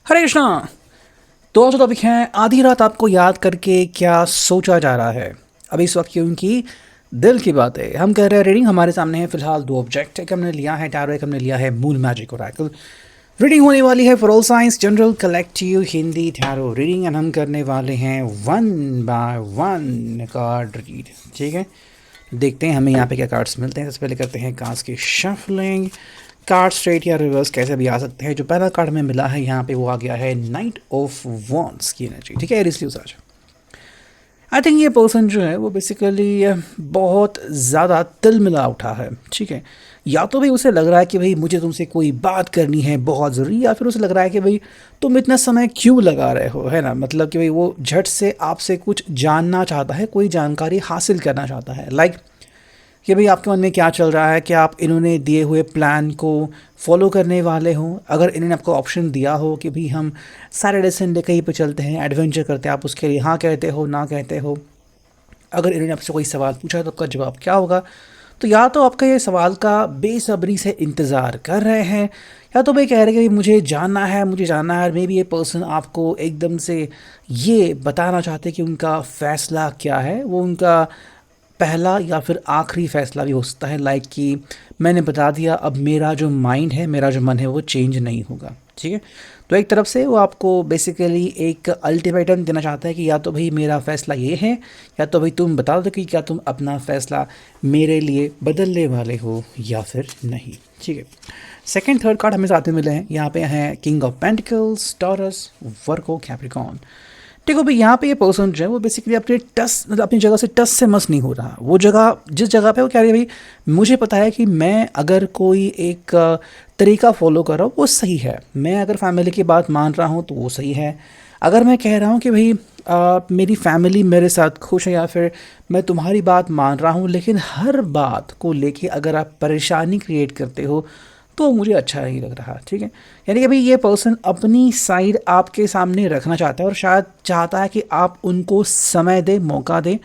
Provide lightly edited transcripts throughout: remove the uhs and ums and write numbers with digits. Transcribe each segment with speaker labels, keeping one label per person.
Speaker 1: हरे कृष्णा। तो आज का टॉपिक है आधी रात आपको याद करके क्या सोचा जा रहा है। अभी इस वक्त क्योंकि दिल की बात है, हम कह रहे हैं रीडिंग। हमारे सामने है फिलहाल दो ऑब्जेक्ट, एक हमने लिया है टैरो, एक हमने लिया है मूल मैजिक ओरेकल। रीडिंग होने वाली है for all science general collective Hindi tarot reading, and हम करने वाले हैं 1 बाय 1 कार्ड रीड। ठीक है, देखते हैं हमें यहाँ पे क्या कार्ड्स मिलते हैं। सबसे पहले करते हैं कार्ड्स की शफलिंग। कार्ड स्ट्रेट या रिवर्स कैसे भी आ सकते हैं। जो पहला कार्ड हमें मिला है यहाँ पे वो आ गया है नाइट ऑफ वॉन्ड्स की एनर्जी। ठीक है, इसलिए आज आई थिंक ये पर्सन जो है वो बेसिकली बहुत ज़्यादा तिल मिला उठा है। ठीक है, या तो भाई उसे लग रहा है कि भाई मुझे तुमसे कोई बात करनी है बहुत ज़रूरी, या फिर उसे लग रहा है कि भाई तुम इतना समय क्यों लगा रहे हो, है ना। मतलब कि भाई वो झट से आपसे कुछ जानना चाहता है, कोई जानकारी हासिल करना चाहता है। लाइक कि भाई आपके मन में क्या चल रहा है, कि आप इन्होंने दिए हुए प्लान को फॉलो करने वाले हो। अगर इन्होंने आपको ऑप्शन दिया हो कि भाई हम सैटरडे संडे कहीं पे चलते हैं, एडवेंचर करते हैं, आप उसके लिए हाँ कहते हो ना कहते हो। अगर इन्होंने आपसे कोई सवाल पूछा तो आपका जवाब क्या होगा। तो या तो आपका ये सवाल का बेसब्री से इंतज़ार कर रहे हैं, या तो भाई कह रहे हैं कि भाई मुझे जानना है, मुझे जानना है। मे बी ये पर्सन आपको एकदम से ये बताना चाहते हैं कि उनका फ़ैसला क्या है, वो उनका पहला या फिर आखिरी फैसला भी हो सकता है। लाइक कि मैंने बता दिया, अब मेरा जो माइंड है, मेरा जो मन है वो चेंज नहीं होगा। ठीक है, तो एक तरफ से वो आपको बेसिकली एक अल्टीमेटम देना चाहता है कि या तो भाई मेरा फ़ैसला ये है, या तो भाई तुम बता दो कि क्या तुम अपना फ़ैसला मेरे लिए बदलने वाले हो या फिर नहीं। ठीक है, सेकंड थर्ड कार्ड हमें साथ में मिले हैं। यहाँ पे हैं king of pentacles, taurus, Virgo, Capricorn. देखो भाई यहाँ पे ये पर्सन जो है वो बेसिकली अपने टस मतलब अपनी जगह से टस से मस नहीं हो रहा। वो जगह जिस जगह पे वो कह रही है भाई मुझे पता है कि मैं अगर कोई एक तरीका फॉलो कर रहा हूँ वो सही है। मैं अगर फैमिली की बात मान रहा हूँ तो वो सही है। अगर मैं कह रहा हूँ कि भाई मेरी फैमिली मेरे साथ खुश है, या फिर मैं तुम्हारी बात मान रहा हूँ, लेकिन हर बात को लेके अगर आप परेशानी क्रिएट करते हो तो मुझे अच्छा नहीं लग रहा। ठीक है, यानी कि भाई ये पर्सन अपनी साइड आपके सामने रखना चाहता है, और शायद चाहता है कि आप उनको समय दें, मौका दें।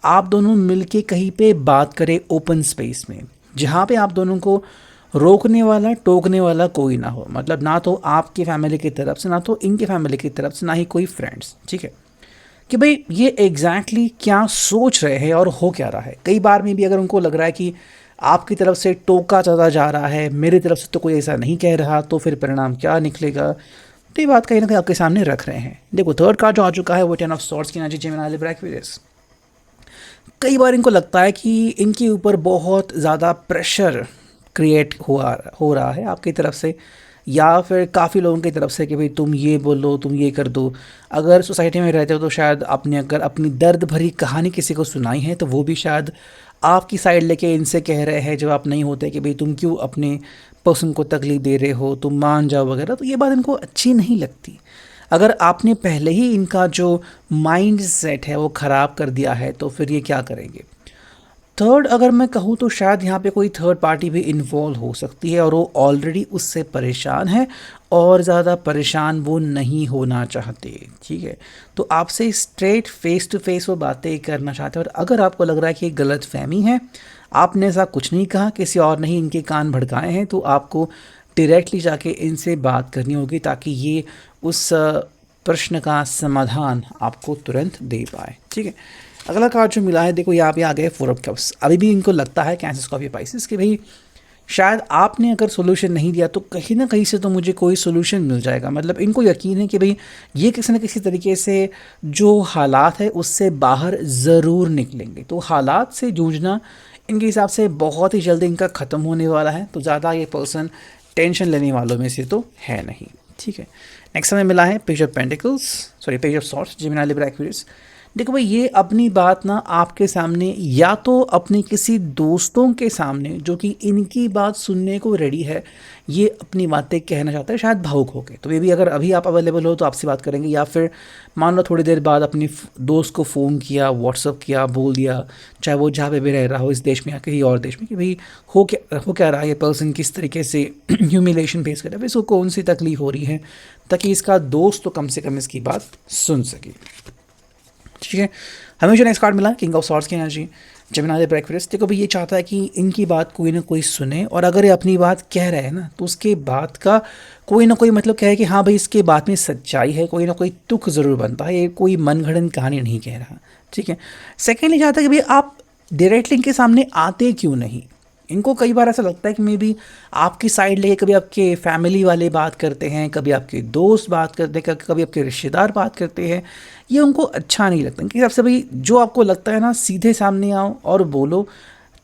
Speaker 1: आप दोनों मिलके कहीं पे बात करें ओपन स्पेस में, जहाँ पे आप दोनों को रोकने वाला टोकने वाला कोई ना हो। मतलब ना तो आपकी फैमिली की तरफ से, ना तो इनकी फैमिली की तरफ से, ना ही कोई फ्रेंड्स। ठीक है, कि भाई ये एग्जैक्टली क्या सोच रहे हैं और हो क्या रहा है। कई बार में भी अगर उनको लग रहा है कि आपकी तरफ से टोका चला जा रहा है, मेरी तरफ से तो कोई ऐसा नहीं कह रहा, तो फिर परिणाम क्या निकलेगा, तो ये बात कहीं ना कहीं आपके सामने रख रहे हैं। देखो थर्ड कार्ड जो आ चुका है वो 10 ऑफ सॉर्ड्स की एनर्जी, जेमिनी लिब्रा एक्वेरियस। कई बार इनको लगता है कि इनके ऊपर बहुत ज़्यादा प्रेशर क्रिएट हुआ हो रहा है आपकी तरफ से, या फिर काफ़ी लोगों की तरफ से कि भाई तुम ये बोलो, तुम ये कर दो। अगर सोसाइटी में रहते हो तो शायद आपने अगर अपनी दर्द भरी कहानी किसी को सुनाई है तो वो भी शायद आपकी साइड लेके इनसे कह रहे हैं, जब आप नहीं होते, कि भाई तुम क्यों अपने पर्सन को तकलीफ दे रहे हो, तुम मान जाओ वगैरह। तो ये बात इनको अच्छी नहीं लगती। अगर आपने पहले ही इनका जो माइंड सेट है वो ख़राब कर दिया है तो फिर ये क्या करेंगे। थर्ड अगर मैं कहूँ तो शायद यहाँ पे कोई थर्ड पार्टी भी इन्वॉल्व हो सकती है, और वो ऑलरेडी उससे परेशान है, और ज़्यादा परेशान वो नहीं होना चाहते। ठीक है, तो आपसे स्ट्रेट फेस टू फेस वो बातें करना चाहते हैं। और अगर आपको लग रहा है कि ये गलत फहमी है, आपने ऐसा कुछ नहीं कहा, किसी और ने ही इनके कान भड़काए हैं, तो आपको डायरेक्टली जाके इनसे बात करनी होगी, ताकि ये उस प्रश्न का समाधान आपको तुरंत दे पाए। ठीक है, अगला कार्ड जो मिला है, देखो यहाँ पे आ गए 4 ऑफ कप्स। अभी भी इनको लगता है कैंसर, स्कॉर्पियो, पाइसेस कि भाई शायद आपने अगर सोल्यूशन नहीं दिया तो कहीं ना कहीं से तो मुझे कोई सोल्यूशन मिल जाएगा। मतलब इनको यकीन है कि भाई ये किसी न किसी तरीके से जो हालात है उससे बाहर ज़रूर निकलेंगे। तो हालात से जूझना इनके हिसाब से बहुत ही जल्दी इनका ख़त्म होने वाला है। तो ज़्यादा ये पर्सन टेंशन लेने वालों में से तो है नहीं। ठीक है, नेक्स्ट हमें मिला है page of pentacles, sorry page of swords, Gemini Libra Aquarius. देखो भाई ये अपनी बात ना आपके सामने, या तो अपने किसी दोस्तों के सामने जो कि इनकी बात सुनने को रेडी है, ये अपनी बातें कहना चाहता है, शायद भावुक होके। तो ये भी अगर अभी आप अवेलेबल हो तो आपसे बात करेंगे, या फिर मान लो थोड़ी देर बाद अपनी दोस्त को फ़ोन किया, व्हाट्सअप किया, बोल दिया, चाहे वो जहाँ पे भी रह रहा हो, इस देश में या कहीं और देश में, कि भाई हो क्या रहा है, ये पर्सन किस तरीके से ह्यूमिलेशन फेस कर रहा है, इसको कौन सी तकलीफ हो रही है, ताकि इसका दोस्त तो कम से कम इसकी बात सुन सके। ठीक है, हमें जो नेक्स्ट कार्ड मिला किंग ऑफ सॉर्ड्स की एनर्जी। जमिनादे ब्रेकफास्ट देखो भाई, ये चाहता है कि इनकी बात कोई ना कोई सुने, और अगर ये अपनी बात कह रहा है ना तो उसके बात का कोई ना कोई मतलब कहे कि हाँ भाई इसके बात में सच्चाई है, कोई ना कोई तुक ज़रूर बनता है, ये कोई मनगढ़ंत कहानी नहीं कह रहा। ठीक है। सेकेंडली चाहता है कि भाई आप डायरेक्टली इनके सामने आते क्यों नहीं। इनको कई बार ऐसा लगता है कि मे बी आपकी साइड लेके कभी आपके फैमिली वाले बात करते हैं, कभी आपके दोस्त बात करते हैं, कभी आपके रिश्तेदार बात करते हैं, ये उनको अच्छा नहीं लगता। इनके हिसाब से भाई जो आपको लगता है ना सीधे सामने आओ और बोलो,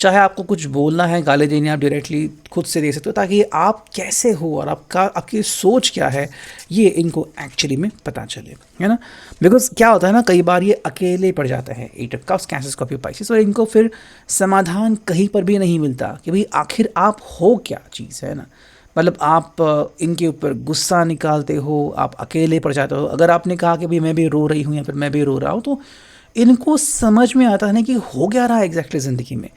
Speaker 1: चाहे आपको कुछ बोलना है, गाली देनी आप डायरेक्टली खुद से दे सकते हो, ताकि आप कैसे हो और आपकी सोच क्या है ये इनको एक्चुअली में पता चले, है ना। बिकॉज क्या होता है ना, कई बार ये अकेले पड़ जाते हैं, eight of cups, Cancer, Scorpio, Pisces, और इनको फिर समाधान कहीं पर भी नहीं मिलता कि भाई आखिर आप हो क्या चीज़, है ना। मतलब आप इनके ऊपर गुस्सा निकालते हो, आप अकेले पड़ जाते हो। अगर आपने कहा कि भाई मैं भी रो रही हूँ या फिर मैं भी रो रहा हूँ, तो इनको समझ में आता है ना कि हो क्या रहा है एग्जैक्टली ज़िंदगी में।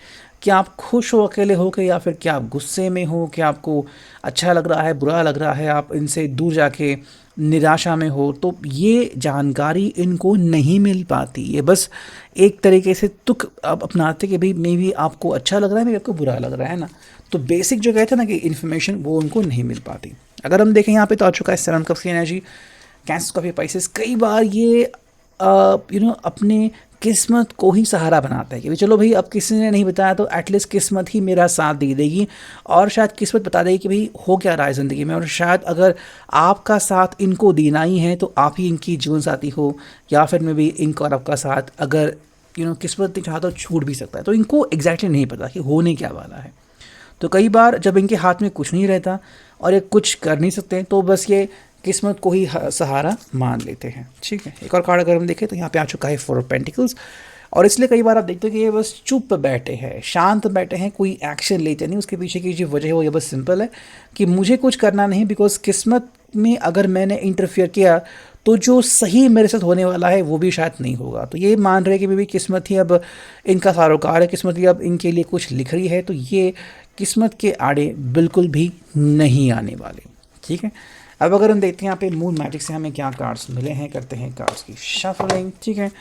Speaker 1: क्या आप खुश हो अकेले हो के, या फिर क्या आप गुस्से में हो, क्या आपको अच्छा लग रहा है, बुरा लग रहा है, आप इनसे दूर जाके निराशा में हो। तो ये जानकारी इनको नहीं मिल पाती, ये बस एक तरीके से तुक आप अपनाते कि भाई मे बी आपको अच्छा लग रहा है, मे बी आपको बुरा लग रहा है ना। तो बेसिक जो कहते हैं ना कि इन्फॉर्मेशन वो उनको नहीं मिल पाती। अगर हम देखें यहाँ पे तो आ चुका है 7 कप्स की एनर्जी, कैंसर, स्कॉर्पियो, पाइसेस। कई बार ये अपने किस्मत को ही सहारा बनाता है कि भाई चलो भाई अब किसी ने नहीं बताया तो एटलीस्ट किस्मत ही मेरा साथ दे देगी, और शायद किस्मत बता देगी कि भाई हो क्या रहा है ज़िंदगी में। और शायद अगर आपका साथ इनको देना ही है तो आप ही इनकी जीवन साथी हो, या फिर में भी इनका और आपका साथ अगर किस्मत नहीं चाहा तो छूट भी सकता है। तो इनको एग्जैक्टली नहीं पता कि होने क्या वाला है। तो कई बार जब इनके हाथ में कुछ नहीं रहता और ये कुछ कर नहीं सकते, तो बस ये किस्मत को ही सहारा मान लेते हैं। ठीक है। एक और कार्ड अगर हम देखें तो यहाँ पे आ चुका है 4 ऑफ पेंटिकल्स, और इसलिए कई बार आप देखते हो कि ये बस चुप बैठे हैं, शांत बैठे हैं, कोई एक्शन लेते नहीं। उसके पीछे की जो वजह है वो ये बस सिंपल है कि मुझे कुछ करना नहीं, बिकॉज किस्मत में अगर मैंने इंटरफियर किया तो जो सही मेरे साथ होने वाला है वो भी शायद नहीं होगा। तो ये मान रहे कि भी किस्मत ही अब इनका सारोकार है, किस्मत ही अब इनके लिए कुछ लिख रही है, तो ये किस्मत के आड़े बिल्कुल भी नहीं आने वाले। ठीक है। अब अगर हम देखते हैं यहाँ पे मून मैजिक से हमें क्या कार्ड्स मिले हैं, करते हैं कार्ड्स की शफलिंग। ठीक है।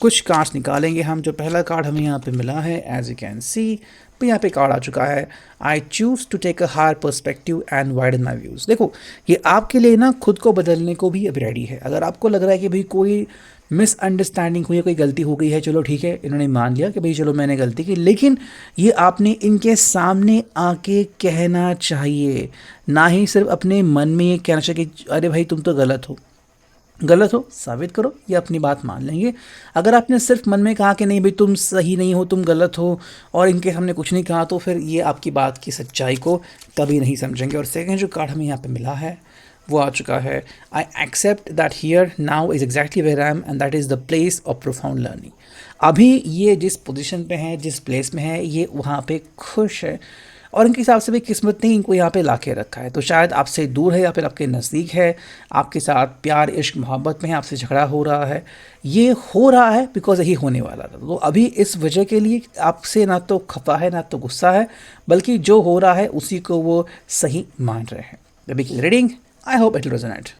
Speaker 1: कुछ कार्ड्स निकालेंगे हम। जो पहला कार्ड हमें यहाँ पे मिला है, एज यू कैन सी, तो यहाँ पे कार्ड आ चुका है, I choose to take a higher perspective and widen my views. देखो ये आपके लिए ना खुद को बदलने को भी अब रेडी है। अगर आपको लग रहा है कि भाई कोई मिसअंडरस्टैंडिंग हुई है, कोई गलती हो गई है, चलो ठीक है, इन्होंने मान लिया कि भाई चलो मैंने गलती की, लेकिन ये आपने इनके सामने आके कहना चाहिए, ना ही सिर्फ अपने मन में ये कहना चाहिए कि अरे भाई तुम तो गलत हो, गलत हो साबित करो, ये अपनी बात मान लेंगे। अगर आपने सिर्फ मन में कहा कि नहीं भाई तुम सही नहीं हो, तुम गलत हो, और इनके सामने कुछ नहीं कहा, तो फिर ये आपकी बात की सच्चाई को कभी नहीं समझेंगे। और सेकंड जो कार्ड हमें यहाँ पे मिला है वो आ चुका है, I accept that here now is exactly where I am and that is the place of profound learning. अभी ये जिस पोजीशन पे है, जिस प्लेस में है, ये वहाँ पे खुश है, और इनके हिसाब से भी किस्मत ने इनको यहाँ पे ला के रखा है। तो शायद आपसे दूर है या फिर आपके नज़दीक है, आपके साथ प्यार, इश्क, मोहब्बत में है, आपसे झगड़ा हो रहा है, ये हो रहा है बिकॉज यही होने वाला था। तो अभी इस वजह के लिए आपसे ना तो खफा है ना तो गुस्सा है, बल्कि जो हो रहा है उसी को वो सही मान रहे हैं। अभी की reading, I hope it will resonate.